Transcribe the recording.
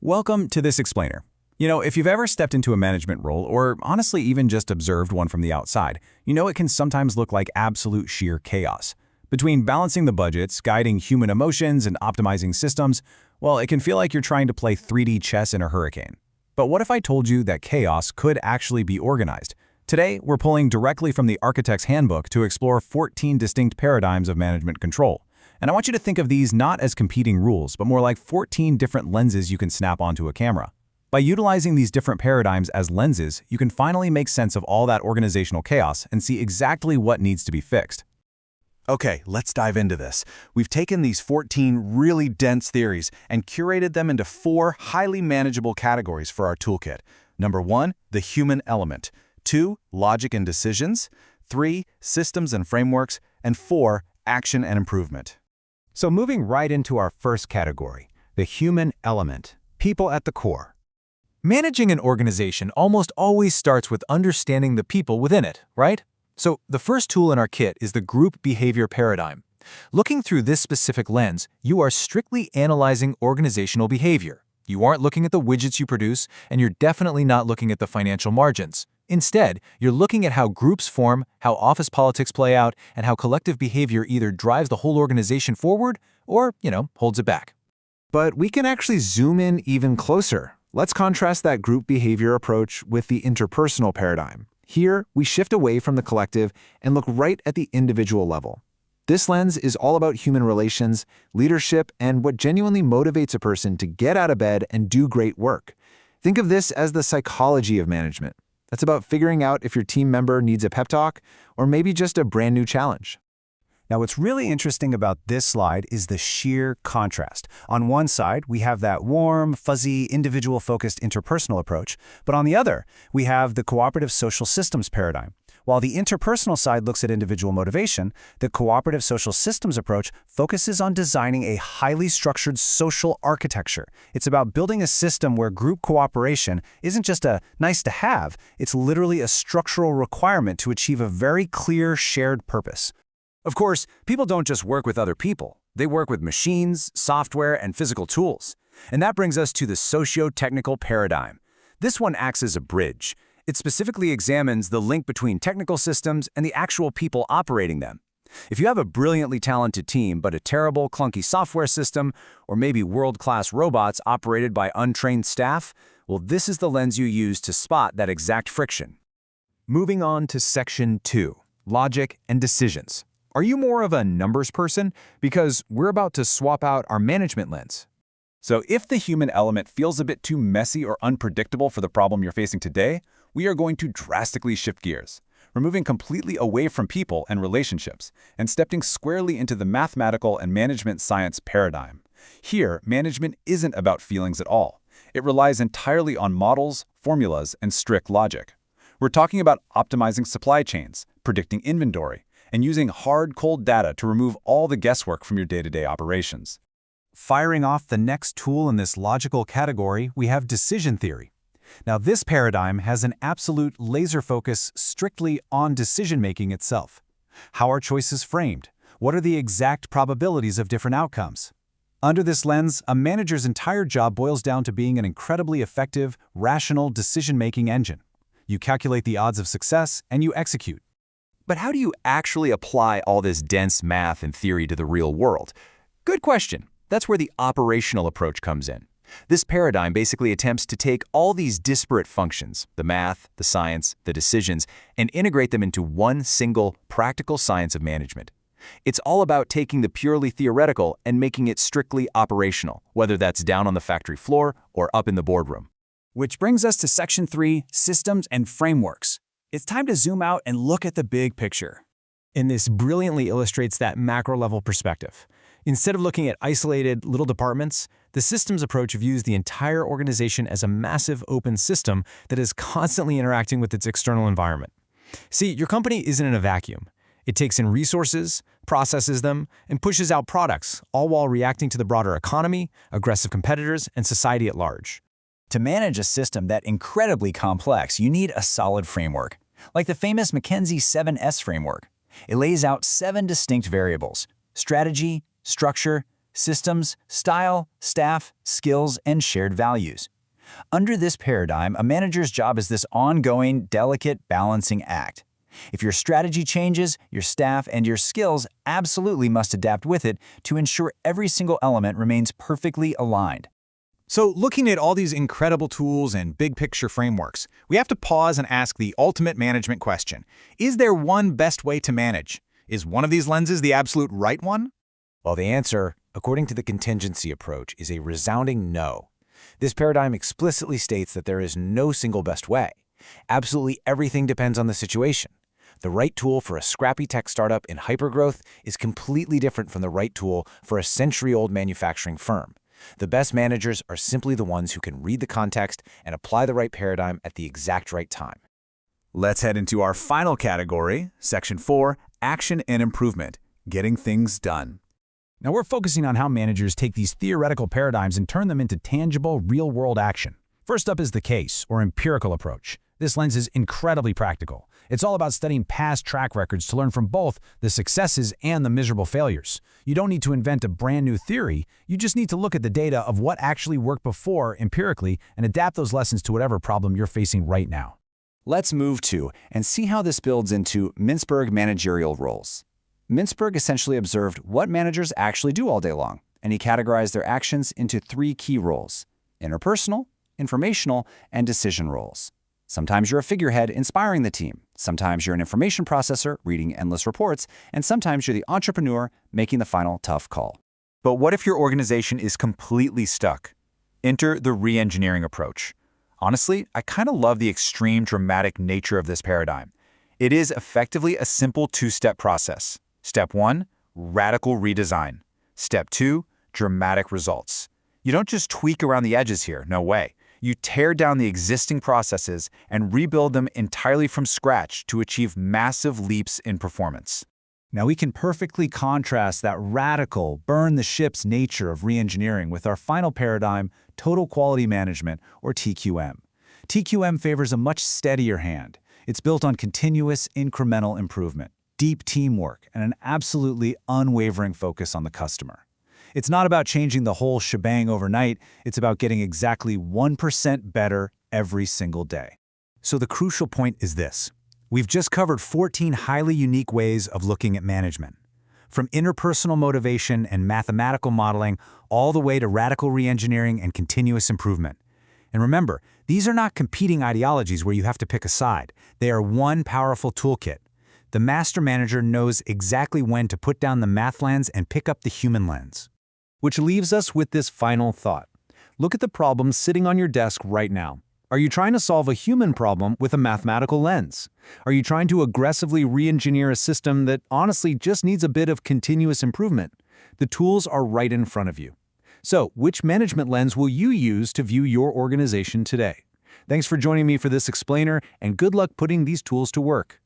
Welcome to this explainer. If you've ever stepped into a management role, or honestly even just observed one from the outside, it can sometimes look like absolute sheer chaos. Between balancing the budgets, guiding human emotions, and optimizing systems, well, it can feel like you're trying to play 3D chess in a hurricane. But what if I told you that chaos could actually be organized? Today, we're pulling directly from the Architect's Handbook to explore 14 distinct paradigms of management control. And I want you to think of these not as competing rules, but more like 14 different lenses you can snap onto a camera. By utilizing these different paradigms as lenses, you can finally make sense of all that organizational chaos and see exactly what needs to be fixed. Okay, let's dive into this. We've taken these 14 really dense theories and curated them into 4 highly manageable categories for our toolkit. Number 1, the human element. 2, logic and decisions. 3, systems and frameworks. And 4, action and improvement. So moving right into our first category, the human element, people at the core. Managing an organization almost always starts with understanding the people within it, right? So the first tool in our kit is the group behavior paradigm. Looking through this specific lens, you are strictly analyzing organizational behavior. You aren't looking at the widgets you produce, and you're definitely not looking at the financial margins. Instead, you're looking at how groups form, how office politics play out, and how collective behavior either drives the whole organization forward or, holds it back. But we can actually zoom in even closer. Let's contrast that group behavior approach with the interpersonal paradigm. Here, we shift away from the collective and look right at the individual level. This lens is all about human relations, leadership, and what genuinely motivates a person to get out of bed and do great work. Think of this as the psychology of management. That's about figuring out if your team member needs a pep talk or maybe just a brand new challenge. Now, what's really interesting about this slide is the sheer contrast. On one side, we have that warm, fuzzy, individual-focused interpersonal approach, but on the other, we have the cooperative social systems paradigm. While the interpersonal side looks at individual motivation, the cooperative social systems approach focuses on designing a highly structured social architecture. It's about building a system where group cooperation isn't just a nice-to-have, it's literally a structural requirement to achieve a very clear shared purpose. Of course, people don't just work with other people. They work with machines, software, and physical tools. And that brings us to the socio-technical paradigm. This one acts as a bridge. It specifically examines the link between technical systems and the actual people operating them. If you have a brilliantly talented team but a terrible, clunky software system, or maybe world-class robots operated by untrained staff, well, this is the lens you use to spot that exact friction. Moving on to section 2, logic and decisions. Are you more of a numbers person? Because we're about to swap out our management lens. So if the human element feels a bit too messy or unpredictable for the problem you're facing today, we are going to drastically shift gears. We're moving completely away from people and relationships and stepping squarely into the mathematical and management science paradigm. Here, management isn't about feelings at all. It relies entirely on models, formulas, and strict logic. We're talking about optimizing supply chains, predicting inventory, and using hard, cold data to remove all the guesswork from your day-to-day operations. Firing off the next tool in this logical category, we have decision theory. Now, this paradigm has an absolute laser focus strictly on decision-making itself. How are choices framed? What are the exact probabilities of different outcomes? Under this lens, a manager's entire job boils down to being an incredibly effective, rational decision-making engine. You calculate the odds of success, and you execute. But how do you actually apply all this dense math and theory to the real world? Good question. That's where the operational approach comes in. This paradigm basically attempts to take all these disparate functions, the math, the science, the decisions, and integrate them into one single practical science of management. It's all about taking the purely theoretical and making it strictly operational, whether that's down on the factory floor or up in the boardroom. Which brings us to section 3, systems and frameworks. It's time to zoom out and look at the big picture. And this brilliantly illustrates that macro-level perspective. Instead of looking at isolated little departments, the systems approach views the entire organization as a massive open system that is constantly interacting with its external environment. See, your company isn't in a vacuum. It takes in resources, processes them, and pushes out products, all while reacting to the broader economy, aggressive competitors, and society at large. To manage a system that incredibly complex, you need a solid framework, like the famous McKinsey 7S framework. It lays out 7 distinct variables: strategy, structure, systems, style, staff, skills, and shared values. Under this paradigm, a manager's job is this ongoing, delicate balancing act. If your strategy changes, your staff and your skills absolutely must adapt with it to ensure every single element remains perfectly aligned. So, looking at all these incredible tools and big-picture frameworks, we have to pause and ask the ultimate management question. Is there one best way to manage? Is one of these lenses the absolute right one? Well, the answer, according to the contingency approach, is a resounding no. This paradigm explicitly states that there is no single best way. Absolutely everything depends on the situation. The right tool for a scrappy tech startup in hypergrowth is completely different from the right tool for a century-old manufacturing firm. The best managers are simply the ones who can read the context and apply the right paradigm at the exact right time. Let's head into our final category, Section 4, Action and Improvement, Getting Things Done. Now we're focusing on how managers take these theoretical paradigms and turn them into tangible, real-world action. First up is the case, or empirical approach. This lens is incredibly practical. It's all about studying past track records to learn from both the successes and the miserable failures. You don't need to invent a brand new theory, you just need to look at the data of what actually worked before empirically and adapt those lessons to whatever problem you're facing right now. Let's move to and see how this builds into Mintzberg managerial roles. Mintzberg essentially observed what managers actually do all day long, and he categorized their actions into 3 key roles: interpersonal, informational, and decision roles. Sometimes you're a figurehead inspiring the team. Sometimes you're an information processor reading endless reports, and sometimes you're the entrepreneur making the final tough call. But what if your organization is completely stuck? Enter the reengineering approach. Honestly, I kind of love the extreme dramatic nature of this paradigm. It is effectively a simple 2-step process. Step 1, radical redesign. Step 2, dramatic results. You don't just tweak around the edges here, no way. You tear down the existing processes and rebuild them entirely from scratch to achieve massive leaps in performance. Now we can perfectly contrast that radical, burn-the-ships nature of reengineering with our final paradigm, total quality management, or TQM. TQM favors a much steadier hand. It's built on continuous, incremental improvement, deep teamwork, and an absolutely unwavering focus on the customer. It's not about changing the whole shebang overnight, it's about getting exactly 1% better every single day. So the crucial point is this. We've just covered 14 highly unique ways of looking at management. From interpersonal motivation and mathematical modeling, all the way to radical reengineering and continuous improvement. And remember, these are not competing ideologies where you have to pick a side. They are one powerful toolkit. The master manager knows exactly when to put down the math lens and pick up the human lens. Which leaves us with this final thought. Look at the problem sitting on your desk right now. Are you trying to solve a human problem with a mathematical lens? Are you trying to aggressively re-engineer a system that honestly just needs a bit of continuous improvement? The tools are right in front of you. So, which management lens will you use to view your organization today? Thanks for joining me for this explainer, and good luck putting these tools to work.